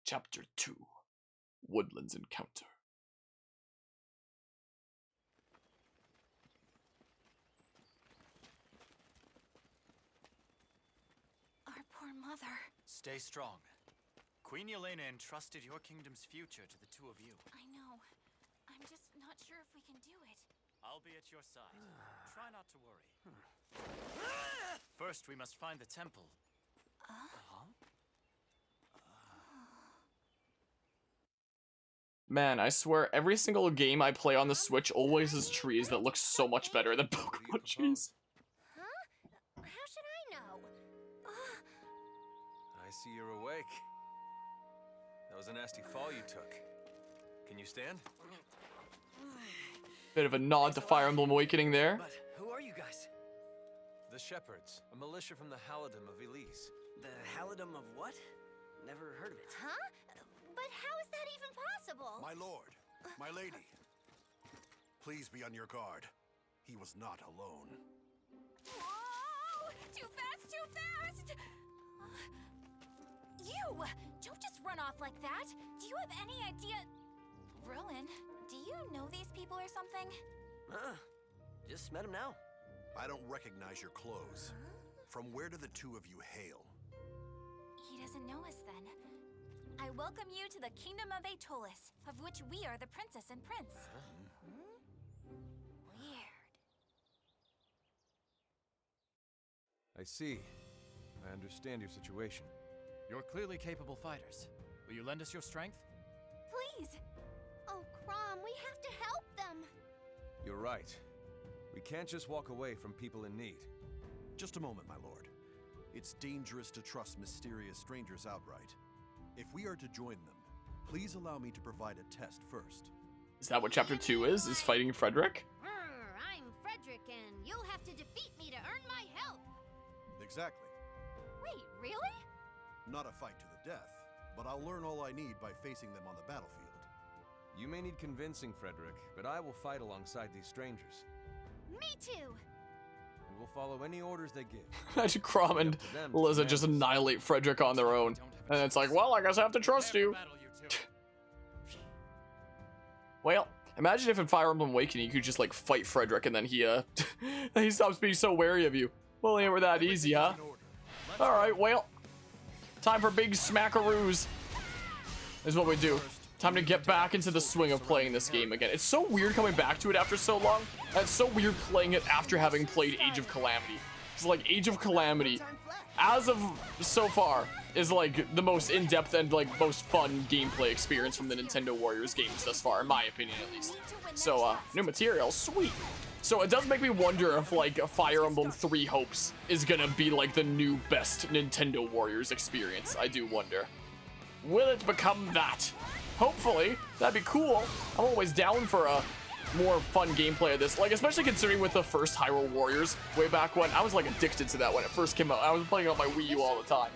Chapter 2, Woodlands Encounter. Our poor mother. Stay strong. Queen Yelena entrusted your kingdom's future to the two of you. I know. I'm just not sure if we can do it. I'll be at your side. Try not to worry. First, we must find the temple. Man, I swear, every single game I play on the Switch always has trees that look so much better than Pokemon trees. Huh? How should I know? I see you're awake. That was a nasty fall you took. Can you stand? Bit of a nod to Fire Emblem Awakening there. But who are you guys? The Shepherds, a militia from the Halidom of Elise. The Halidom of what? Never heard of it. Huh? But how is that even possible? My lord, my lady, please be on your guard. He was not alone. Whoa! Too fast, too fast! You! Don't just run off like that. Do you have any idea... Rowan, do you know these people or something? Just met him now. I don't recognize your clothes. From where do the two of you hail? He doesn't know us then. I welcome you to the kingdom of Aetolis, of which we are the princess and prince. Weird. I see. I understand your situation. You're clearly capable fighters. Will you lend us your strength? Please. Oh, Crom, we have to help them. You're right. We can't just walk away from people in need. Just a moment, my lord. It's dangerous to trust mysterious strangers outright. If we are to join them, please allow me to provide a test first. Is that what Chapter 2 is? Is fighting Frederick? I'm Frederick, and you'll have to defeat me to earn my help. Exactly. Wait, really? Not a fight to the death, but I'll learn all I need by facing them on the battlefield. You may need convincing, Frederick, but I will fight alongside these strangers. Me too. And we'll follow any orders they give. Imagine Crom and Liza just annihilate Frederick on their own. And it's like, well, I guess I have to trust you. Well, imagine if in Fire Emblem Awakening you could just like fight Frederick and then he he stops being so wary of you. Well, ain't that easy, huh? Alright, well. Time for big smackaroos. Is what we do. Time to get back into the swing of playing this game again. It's so weird coming back to it after so long. And it's so weird playing it after having played Age of Calamity. It's like Age of Calamity, as of so far, is like the most in-depth and like most fun gameplay experience from the Nintendo Warriors games thus far, in my opinion at least. So, new material, sweet. So it does make me wonder if like Fire Emblem 3 Hopes is gonna be like the new best Nintendo Warriors experience. I do wonder. Will it become that? Hopefully, that'd be cool. I'm always down for a more fun gameplay of this, like especially considering with the first Hyrule Warriors way back when. I was like addicted to that when it first came out. I was playing it on my Wii U all the time.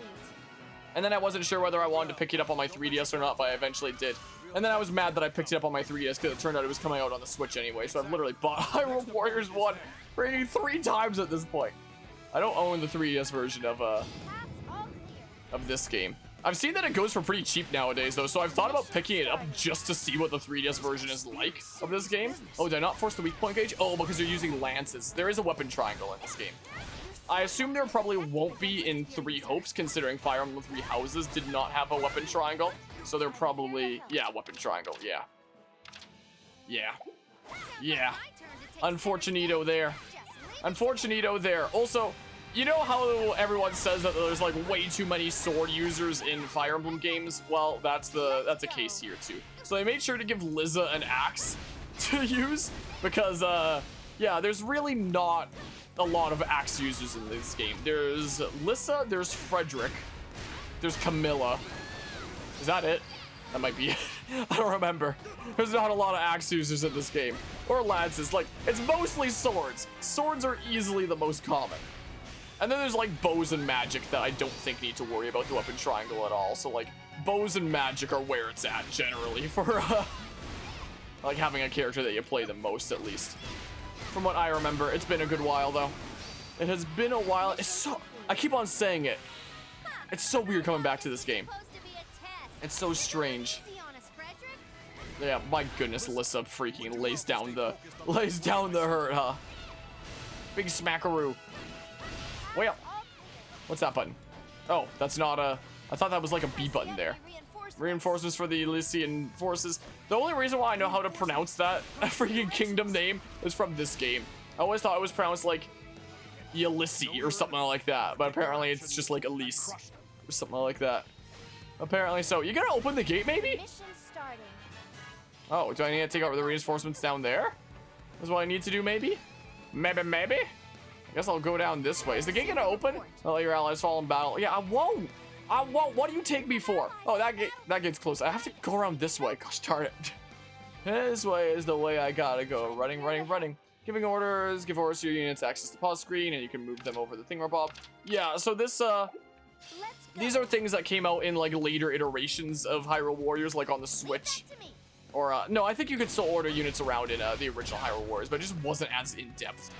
And then I wasn't sure whether I wanted to pick it up on my 3DS or not, but I eventually did. And then I was mad that I picked it up on my 3DS because it turned out it was coming out on the Switch anyway. So I've literally bought Hyrule Warriors 1 freaking 3 times at this point. I don't own the 3DS version of this game. I've seen that it goes for pretty cheap nowadays though, so I've thought about picking it up just to see what the 3DS version is like of this game. Oh, did I not force the weak point gauge? Oh, because you're using lances. There is a weapon triangle in this game. I assume there probably won't be in 3 Hopes, considering Fire Emblem 3 Houses did not have a weapon triangle. So they're probably, yeah, weapon triangle, yeah. Yeah. Yeah. Unfortunito there. Unfortunito there. Also, you know how everyone says that there's like way too many sword users in Fire Emblem games? Well, that's a case here too. So they made sure to give Liza an axe to use because yeah, there's really not a lot of axe users in this game. There's Lissa, there's Frederick, there's Camilla. Is that it? That might be it. I don't remember. There's not a lot of axe users in this game. Or lances. Like, it's mostly swords. Swords are easily the most common. And then there's like bows and magic that I don't think need to worry about the weapon triangle at all. So like bows and magic are where it's at generally for like having a character that you play the most at least. From what I remember, it's been a good while though. It has been a while. It's so, I keep on saying it. It's so weird coming back to this game. Supposed to be a test. It's so strange. Easy on us, Frederick. Yeah, my goodness, Lissa freaking lays down the hurt, huh? Big smackaroo. Well, what's that button? Oh, that's not a. I thought that was like a B button there. Reinforcements for the Elysian forces. The only reason why I know how to pronounce that freaking kingdom name is from this game. I always thought it was pronounced like Ulysses or something like that, but apparently it's just like Elise or something like that. Apparently so. You gonna open the gate maybe? Mission starting. Oh, do I need to take over the reinforcements down there? That's what I need to do maybe? Maybe? I guess I'll go down this way. Is the gate gonna open? I'll let your allies fall in battle. Yeah, I won't. What do you take me for? Oh, that gate's close. I have to go around this way. Gosh darn it. This way is the way I gotta go. Running. Giving orders. Give orders to your units. Access the pause screen, and you can move them over the thingamabob. Yeah, so this, these are things that came out in, like, later iterations of Hyrule Warriors, like on the Switch. Or, no, I think you could still order units around in the original Hyrule Warriors, but it just wasn't as in-depth.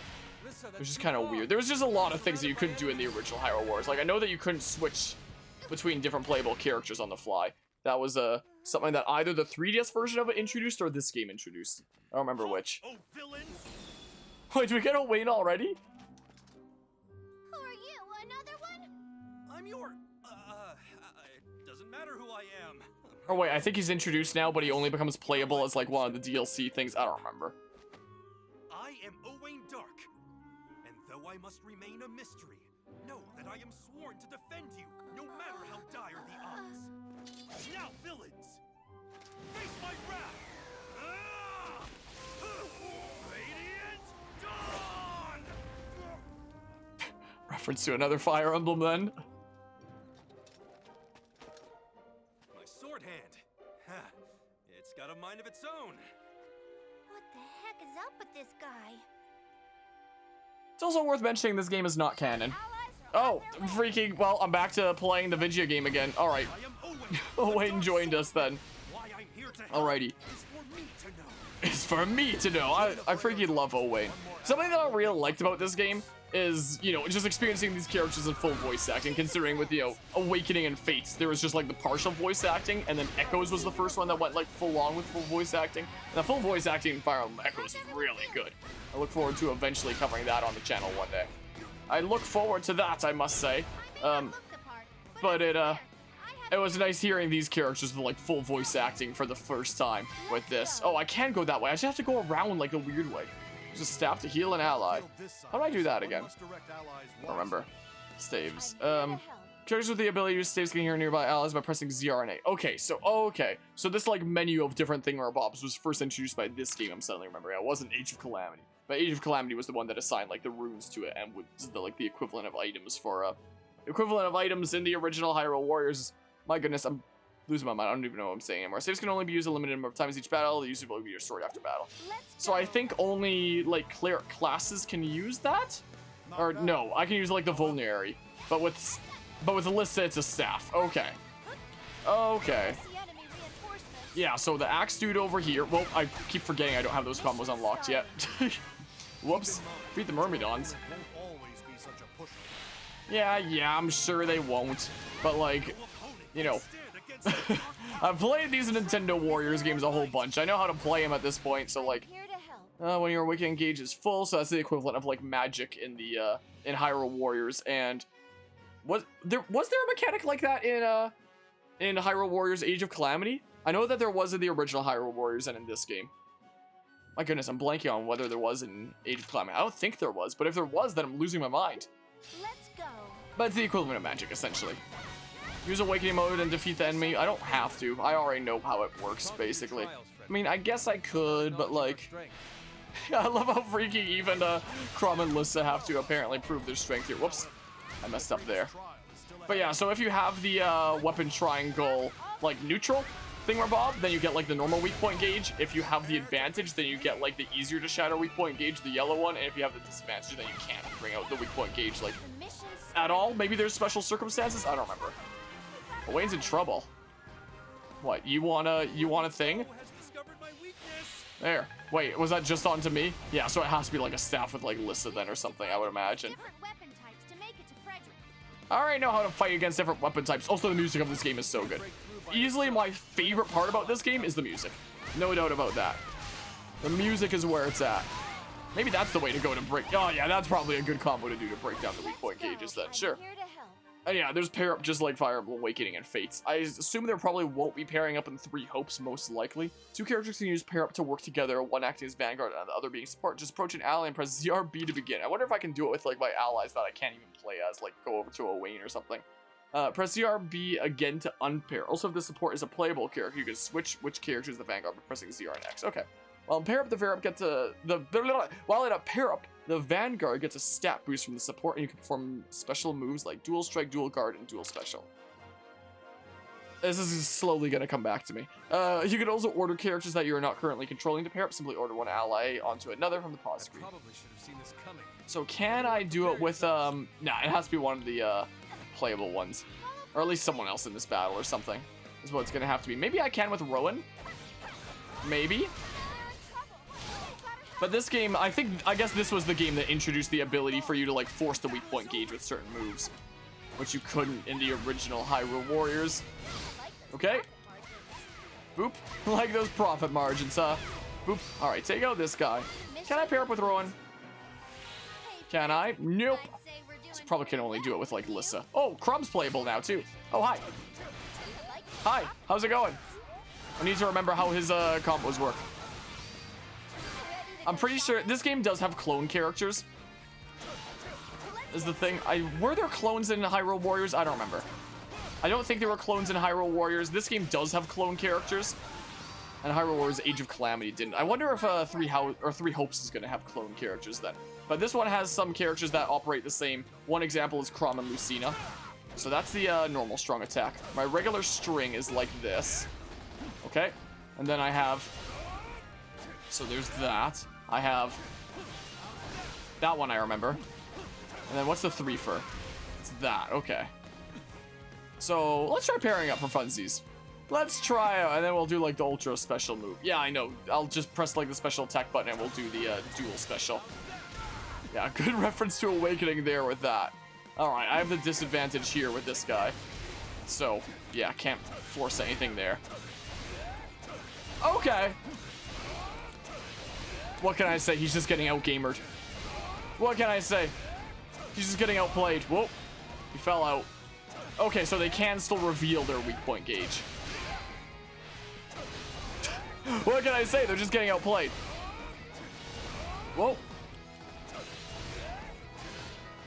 It was just kind of weird. There was just a lot of things that you couldn't do in the original Hyrule Warriors. Like, I know that you couldn't switch between different playable characters on the fly. That was something that either the 3DS version of it introduced or this game introduced. I don't remember which. Oh, villains! Wait, do we get a Wayne already? Who are you? Another one? I'm your... it doesn't matter who I am. Or wait, I think he's introduced now, but he only becomes playable as like one of the DLC things. I don't remember. I am Owain Dark. And though I must remain a mystery, know that I am sworn to defend you, no matter how dire the odds. Now, villains! Face my wrath! Ah! Radiant Dawn! Reference to another Fire Emblem then. My sword hand. Ha! It's got a mind of its own. What the heck is up with this guy? It's also worth mentioning this game is not canon. Oh, freaking, well, I'm back to playing the Vigia game again. Alright. I am Owain. Owain joined us then. Why I'm here to help Alrighty. is for me to know. It's for me to know. I freaking love Owain. Something that I really liked about this game is, you know, just experiencing these characters in full voice acting, considering with, you know, Awakening and Fates, there was just like the partial voice acting, and then Echoes was the first one that went like full on with full voice acting. And the full voice acting in Fire Emblem Echoes is really good. I look forward to eventually covering that on the channel one day. I look forward to that, I must say. But it was nice hearing these characters with like full voice acting for the first time with this. Oh, I can go that way. I just have to go around like a weird way. Just staff to heal an ally. How do I do that again? I don't remember. Staves. Characters with the ability to use staves can heal nearby allies by pressing ZR and A. Okay, so this like menu of different thingamabobs was first introduced by this game. I'm suddenly remembering. It wasn't Age of Calamity, but Age of Calamity was the one that assigned like the runes to it and was the equivalent of items for in the original Hyrule Warriors. My goodness, I'm losing my mind. I don't even know what I'm saying anymore. Saves can only be used a limited number of times each battle. The user will be restored after battle. So I think only like cleric classes can use that, or no, I can use like the vulnerary, but with Alyssa it's a staff. Okay. Yeah, so the axe dude over here. Well, I keep forgetting I don't have those combos unlocked yet. Whoops. Beat the Myrmidons. Yeah, I'm sure they won't. But like, you know, I've played these Nintendo Warriors games a whole bunch. I know how to play them at this point, so like, when your Awakening gauge is full, so that's the equivalent of like magic in the in Hyrule Warriors. And was there a mechanic like that in Hyrule Warriors Age of Calamity? I know that there was in the original Hyrule Warriors and in this game. My goodness, I'm blanking on whether there was in Age of Calamity. I don't think there was, but if there was, then I'm losing my mind. Let's go. But it's the equivalent of magic, essentially. Use Awakening mode and defeat the enemy. I don't have to. I already know how it works, basically. I mean, I guess I could, but like... I love how freaking even Chrom and Lissa have to apparently prove their strength here. Whoops. I messed up there. But yeah, so if you have the weapon triangle, like, neutral thingamabob, then you get, like, the normal weak point gauge. If you have the advantage, then you get, like, the easier to shatter weak point gauge, the yellow one. And if you have the disadvantage, then you can't bring out the weak point gauge, like, at all. Maybe there's special circumstances? I don't remember. But Wayne's in trouble. What, you want a thing? There. Wait, was that just onto me? Yeah, so it has to be like a staff with like Lissa then or something, I would imagine. I already know how to fight against different weapon types. Also, the music of this game is so good. easily my favorite part about this game is the music. No doubt about that. The music is where it's at. Maybe that's the way to go to break. Oh yeah, that's probably a good combo to do to break down the weak point gauges then. Sure. Here to help. And yeah, there's pair up just like Fire Emblem Awakening and Fates. I assume there probably won't be pairing up in 3 hopes, most likely. 2 characters can use pair up to work together, one acting as Vanguard and the other being support. Just approach an ally and press ZRB to begin. I wonder if I can do it with like my allies that I can't even play as, like go over to a Wayne or something. Press ZRB again to unpair. Also, if the support is a playable character, you can switch which character is the Vanguard by pressing ZR and X. Okay. While pair up, the pair up gets while in a pair up, the Vanguard gets a stat boost from the support, and you can perform special moves like Dual Strike, Dual Guard, and Dual Special. This is slowly gonna come back to me. You can also order characters that you are not currently controlling to pair up. Simply order one ally onto another from the pause screen. Probably should have seen this coming. So can I do it with nah, it has to be one of the playable ones, or at least someone else in this battle or something is what it's gonna have to be. Maybe I can with Rowan. Maybe. But this game, I guess this was the game that introduced the ability for you to like force the weak point gauge with certain moves, which you couldn't in the original Hyrule Warriors. Okay. Boop. Like those profit margins, huh? Boop. All right, take out this guy. Can I pair up with Rowan? Can I? Nope. So probably can only do it with like Lissa. Oh, Crumb's playable now too. Oh, hi. Hi. How's it going? I need to remember how his combos work. I'm pretty sure this game does have clone characters. Is the thing. Were there clones in Hyrule Warriors? I don't remember. I don't think there were clones in Hyrule Warriors. This game does have clone characters. And Hyrule Warriors Age of Calamity didn't. I wonder if Three Hopes is going to have clone characters then. But this one has some characters that operate the same. One example is Chrom and Lucina. So that's the normal strong attack. My regular string is like this. Okay. And then I have... So there's that. I have that one I remember. And then what's the 3 for? It's that. Okay. So let's try pairing up for funsies. Let's try and then we'll do like the ultra special move. Yeah, I know. I'll just press like the special attack button and we'll do the dual special. Yeah, good reference to Awakening there with that. All right, I have the disadvantage here with this guy. So yeah, can't force anything there. Okay. What can I say? He's just getting outgamered. What can I say? He's just getting outplayed. Whoa. He fell out. Okay, so they can still reveal their weak point gauge. What can I say? They're just getting outplayed. Whoa.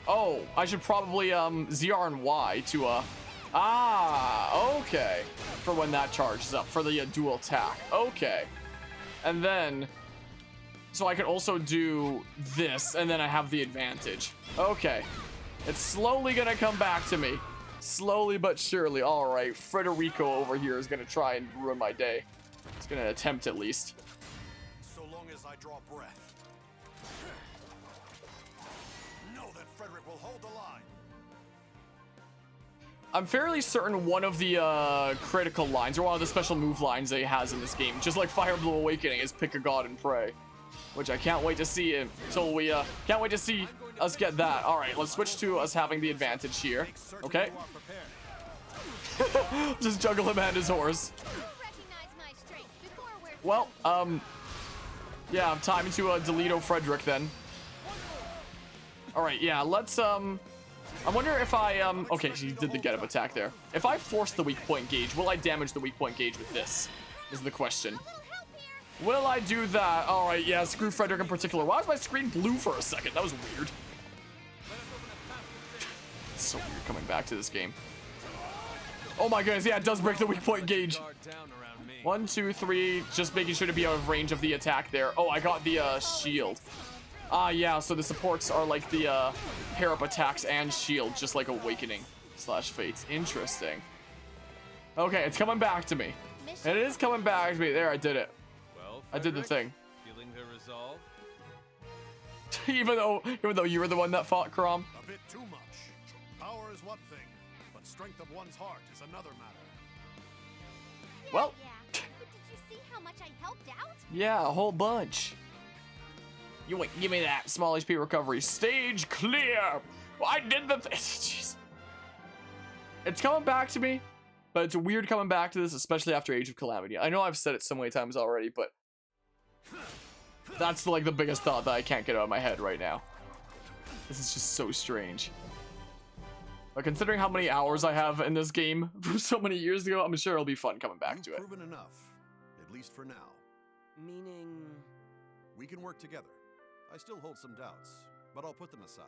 Oh, I should probably ZR and Y to okay. For when that charges up for the dual attack. Okay. And then so I could also do this, and then I have the advantage. Okay. It's slowly gonna come back to me. Slowly but surely. All right, Frederico over here is gonna try and ruin my day. He's gonna attempt at least. So long as I draw breath. Know that Frederick will hold the line. I'm fairly certain one of the critical lines, or one of the special move lines that he has in this game, just like Fire Emblem Awakening, is pick a god and pray. Which I can't wait to see until we, can't wait to see us get that. All right, let's switch to us having the advantage here. Okay. Just juggle him and his horse. Well, yeah, time to delete Frederick then. All right, yeah, let's, I wonder if I, okay, so he did the get-up attack there. If I force the weak point gauge, will I damage the weak point gauge with this? Is the question. Will I do that? All right, yeah, screw Frederick in particular. Why was my screen blue for a second? That was weird. It's so weird coming back to this game. Oh my goodness, yeah, it does break the weak point gauge. 1, 2, 3, just making sure to be out of range of the attack there. Oh, I got the shield. Ah, yeah, so the supports are like the pair-up attacks and shield, just like Awakening / Fates. Interesting. Okay, it's coming back to me. And it is coming back to me. There, I did it. I did the thing. Feeling the resolve? even though you were the one that fought Chrom. A bit too much. Power is one thing, but strength of one's heart is another matter. Well. Yeah. But did you see how much I helped out? Yeah, a whole bunch. You wait, give me that. Small HP recovery. Stage clear. Well, I did the thing. Jeez. It's coming back to me. But it's weird coming back to this, especially after Age of Calamity. I know I've said it so many times already, but that's like the biggest thought that I can't get out of my head right now. This is just so strange. But considering how many hours I have in this game from so many years ago, I'm sure it'll be fun coming back to it. You've proven enough, at least for now. Meaning... We can work together. I still hold some doubts, but I'll put them aside.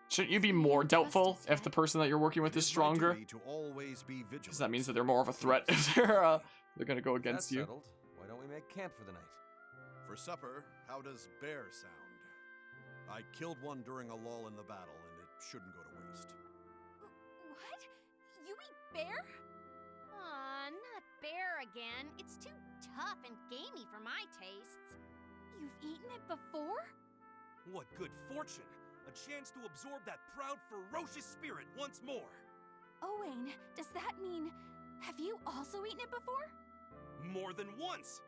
Shouldn't you be more doubtful if the person that you're working with It is my stronger? duty to always be vigilant. Because that means that they're more of a threat if they're gonna go against you. Settled. Why don't we make camp for the night? For supper, how does bear sound? I killed one during a lull in the battle, and it shouldn't go to waste. What? You eat bear? Aw, not bear again. It's too tough and gamey for my tastes. You've eaten it before? What good fortune! A chance to absorb that proud, ferocious spirit once more! Owain, does that mean... Have you also eaten it before? More than once!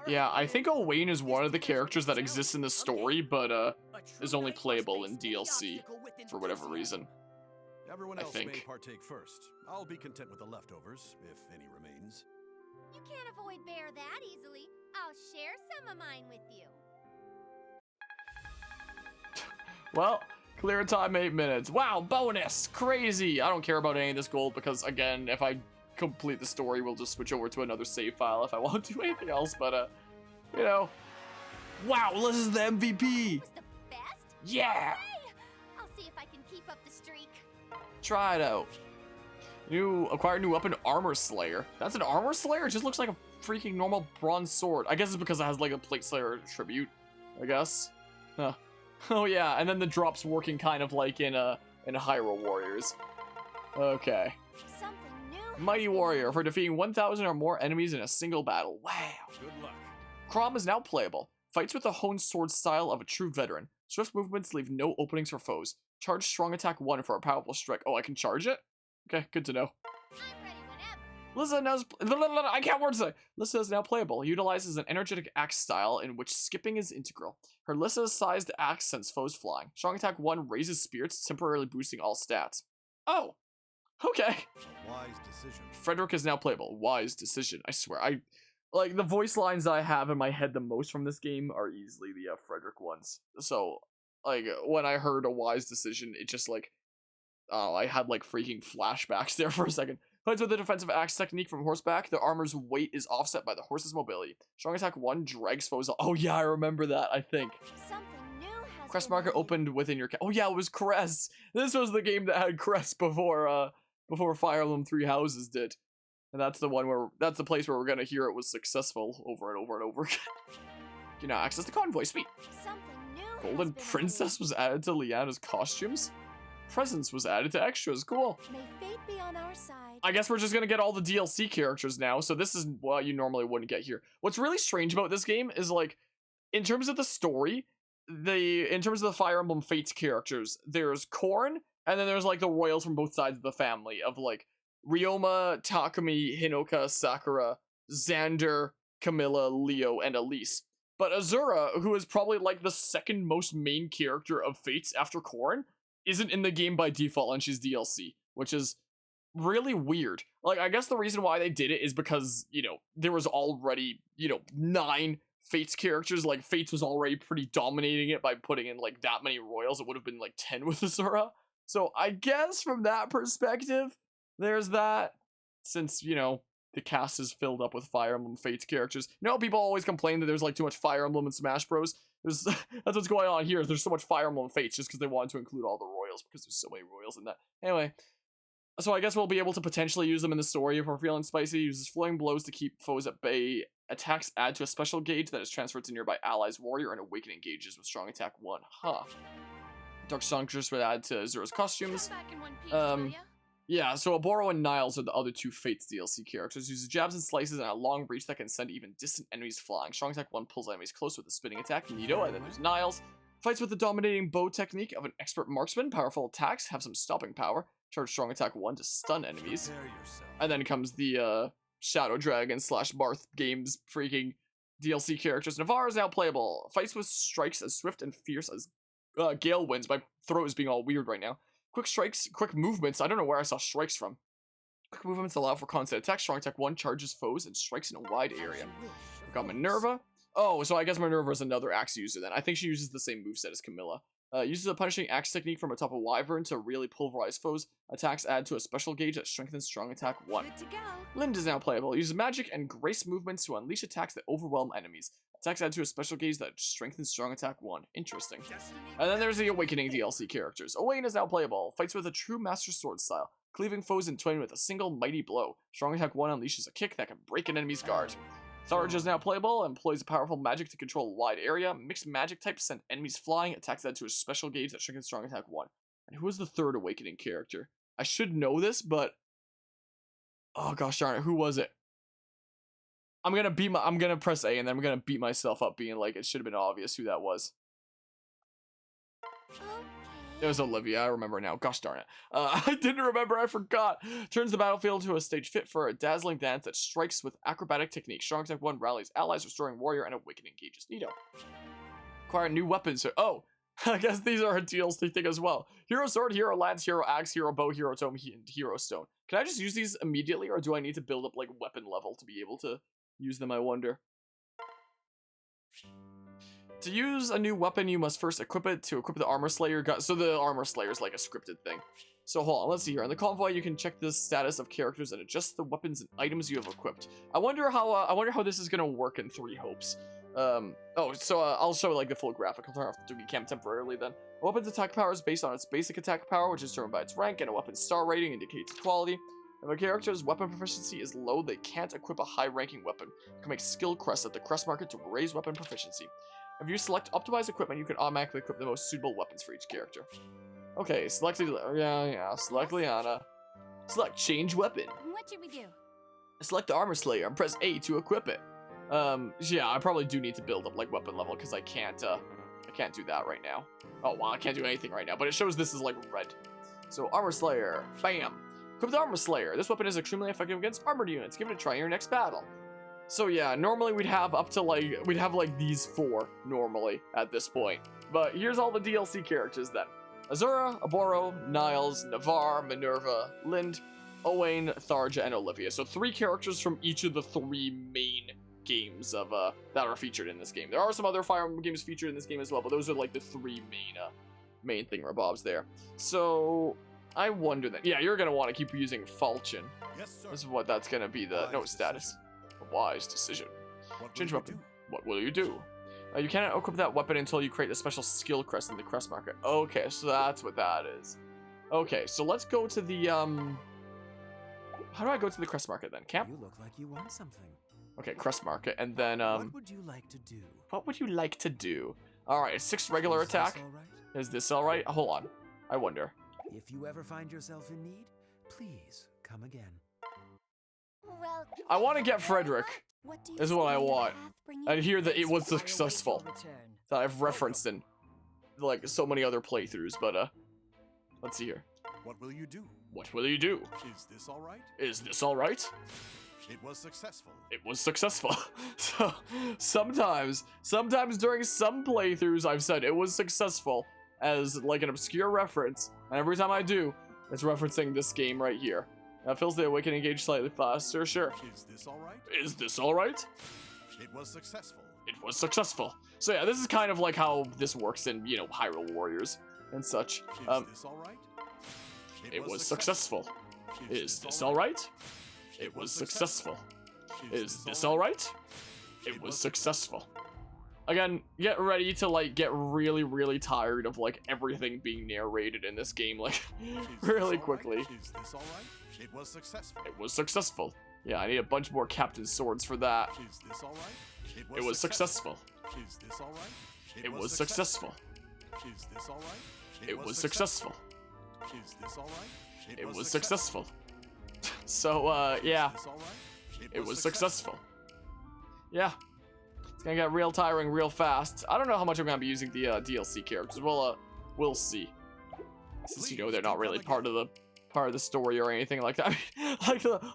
Yeah, I think Owain is one of the characters that exists in the story, but is only playable in DLC for whatever reason. Everyone I else may think. partake first. I'll be content with the leftovers, if any remains. You can't avoid bear that easily. I'll share some of mine with you. Well, clear time 8 minutes. Wow, bonus! Crazy! I don't care about any of this gold because, again, if I complete the story, we'll just switch over to another save file if I want to do anything else, but, you know. Wow, this is the MVP! Was the best? Yeah! Hey! I'll see if I can keep up the streak. Try it out. Acquire new weapon, Armor Slayer. That's an Armor Slayer? It just looks like a freaking normal bronze sword. I guess it's because it has like a Plate Slayer tribute, I guess. Huh. Oh yeah, and then the drops working kind of like in Hyrule Warriors. Okay. Something new has Mighty been Warrior for defeating 1,000 or more enemies in a single battle. Wow. Good luck. Chrom is now playable. Fights with the honed sword style of a true veteran. Swift movements leave no openings for foes. Charge strong attack 1 for a powerful strike. Oh, I can charge it? Okay, good to know. I'm ready whenever. Lissa now I can't word say. Lissa is now playable. Utilizes an energetic axe style in which skipping is integral. Her Lissa-sized axe sends foes flying. Strong attack 1 raises spirits, temporarily boosting all stats. Oh, okay. A wise decision. Frederick is now playable. Wise decision. I swear. I like the voice lines I have in my head the most from this game are easily the Frederick ones. So, like when I heard a wise decision, it just like, oh, I had like freaking flashbacks there for a second. Fights with a defensive axe technique from horseback. The armor's weight is offset by the horse's mobility. Strong attack 1 drags foes. Oh yeah, I remember that. I think. Something new has Crest been marker made. opened within your. Oh yeah, it was Crest. This was the game that had Crest before Fire Emblem Three Houses did, and that's the one where that's the place where we're gonna hear it was successful over and over and over again. You now access the convoy. Sweet. Something new has Golden been Princess was added to Liana's costumes. Presents was added to extras. Cool. made. May fate be on our side. I guess we're just gonna get all the DLC characters now, so this is what you normally wouldn't get here. What's really strange about this game is like, in terms of the story, in terms of the Fire Emblem Fates characters, there's Korn, and then there's like the royals from both sides of the family of like Ryoma, Takumi, Hinoka, Sakura, Xander, Camilla, Leo, and Elise. But Azura, who is probably like the second most main character of Fates after Korn, isn't in the game by default, and she's DLC, which is really weird. Like, I guess the reason why they did it is because, you know, there was already, 9 Fates characters. Like, Fates was already pretty dominating it by putting in, like, that many royals. It would have been, like, 10 with Azura. So, I guess from that perspective, there's that. Since, the cast is filled up with Fire Emblem Fates characters. People always complain that there's, like, too much Fire Emblem in Smash Bros. That's what's going on here. There's so much Fire Emblem Fates just because they wanted to include all the royals because there's so many royals in that. Anyway. So I guess we'll be able to potentially use them in the story if we're feeling spicy. Uses flowing blows to keep foes at bay. Attacks add to a special gauge that is transferred to nearby allies' warrior, and awakening gauges with strong attack 1. Huh. Dark Songstress would add to Azura's costumes. Come back in one piece, will ya? Yeah, so Oboro and Niles are the other 2 Fates DLC characters. Uses jabs and slices and a long reach that can send even distant enemies flying. Strong attack 1 pulls enemies close with a spinning attack. Neato, and then there's Niles. Fights with the dominating bow technique of an expert marksman. Powerful attacks have some stopping power. Charge strong attack 1 to stun enemies. Prepare yourself. And then comes the Shadow Dragon / Barth Games freaking DLC characters. Navarre is now playable. Fights with strikes as swift and fierce as Gale winds. My throat is being all weird right now. Quick strikes, quick movements. I don't know where I saw strikes from. Quick movements allow for constant attack. Strong attack 1 charges foes and strikes in a wide area. We've got Minerva. Oh, so I guess Minerva is another axe user then. I think she uses the same moveset as Camilla. Uses a punishing axe technique from atop a wyvern to really pulverize foes. Attacks add to a special gauge that strengthens strong attack 1. Good to go. Lind is now playable. Uses magic and grace movements to unleash attacks that overwhelm enemies. Attacks add to a special gauge that strengthens strong attack 1. Interesting. And then there's the Awakening DLC characters. Owain is now playable. Fights with a true master sword style, cleaving foes in twain with a single mighty blow. Strong attack 1 unleashes a kick that can break an enemy's guard. Tharja is now playable, employs a powerful magic to control a wide area. Mixed magic types send enemies flying. Attacks add to a special gauge that strengthens strong attack 1. And who is the third Awakening character? I should know this, but oh gosh darn it, who was it? I'm gonna press A and then I'm gonna beat myself up being like it should have been obvious who that was. It was Olivia, I remember now. Gosh darn it. I didn't remember, I forgot. Turns the battlefield to a stage fit for a dazzling dance that strikes with acrobatic technique. Strong attack 1 rallies allies, restoring warrior and awakening gauges. Neato. Acquire new weapons. Oh, I guess these are a DLC thing as well. Hero sword, hero lance, hero axe, hero bow, hero tome, and hero stone. Can I just use these immediately or do I need to build up like weapon level to be able to use them, I wonder? To use a new weapon, you must first equip it. To equip the Armor Slayer, so the Armor Slayer is like a scripted thing. So hold on, let's see here. In the convoy, you can check the status of characters and adjust the weapons and items you have equipped. I wonder how this is gonna work in Three Hopes. I'll show like the full graphic. I'll turn off the 2D cam temporarily then. A weapon's attack power is based on its basic attack power, which is determined by its rank, and a weapon's star rating indicates its quality. If a character's weapon proficiency is low, they can't equip a high-ranking weapon. You can make skill crests at the crest market to raise weapon proficiency. If you select optimized equipment, you can automatically equip the most suitable weapons for each character. Okay, select Liana. Select change weapon. What should we do? Select the Armor Slayer and press A to equip it. Yeah, I probably do need to build up like weapon level because I can't do that right now. Oh wow, I can't do anything right now, but it shows this is like red. So Armor Slayer, bam. Equip the Armor Slayer. This weapon is extremely effective against armored units. Give it a try in your next battle. So yeah, normally we'd have these 4 normally at this point. But here's all the DLC characters then. Azura, Aboro, Niles, Navarre, Minerva, Lind, Owain, Tharja, and Olivia. So 3 characters from each of the 3 main games of that are featured in this game. There are some other Fire Emblem games featured in this game as well, but those are like the 3 main thingamabobs there. So I wonder then. Yeah, you're gonna want to keep using Falchion. Yes, sir. This is what that's gonna be the note status. A wise decision. Change weapon. What will you do? You cannot equip that weapon until you create a special skill crest in the crest market. Okay, so that's what that is. Okay, so let's go to the how do I go to the crest market then? Camp? You look like you want something. Okay, crest market, and then What would you like to do? what would you like to do? All right, 6 regular Is this attack. all right? Is this all right? Hold on, I wonder. If you ever find yourself in need, please come again. Well, I want to get Frederick. what do you This is what I see the want. path bring you I hear that it was peace? successful. That I've referenced in like so many other playthroughs, but let's see here. What will you do? What will you do? Is this all right? Is this all right? It was successful. It was successful. So sometimes during some playthroughs I've said it was successful as like an obscure reference, and every time I do, it's referencing this game right here. That fills the awakening gauge slightly faster, sure. Is this all right? Is this all right? It was successful. It was successful. So yeah, this is kind of like how this works in, you know, Hyrule Warriors and such. Is this all right? It was successful. Is this all right? It was successful. Is this all right? It was successful. Again, get ready to like get really, really tired of like everything being narrated in this game, like really quickly. Is this all right? It was successful. It was successful. Yeah, I need a bunch more Captain Swords for that. Is this all right? It was successful. Is this all right? It was successful. Is this all right? It was successful. Is this all right? It was successful. So, yeah, Is this all right? it was successful. Yeah, it's gonna get real tiring real fast. I don't know how much I'm gonna be using the DLC characters. We'll see. Since you know they're not really part of the story or anything like that.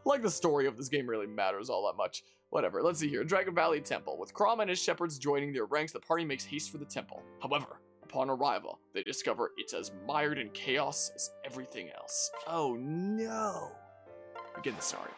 like the story of this game really matters all that much. Whatever. Let's see here. Dragon Valley Temple. With Crom and his shepherds joining their ranks, the party makes haste for the temple. However, upon arrival, they discover it's as mired in chaos as everything else. Oh no. Begin the story.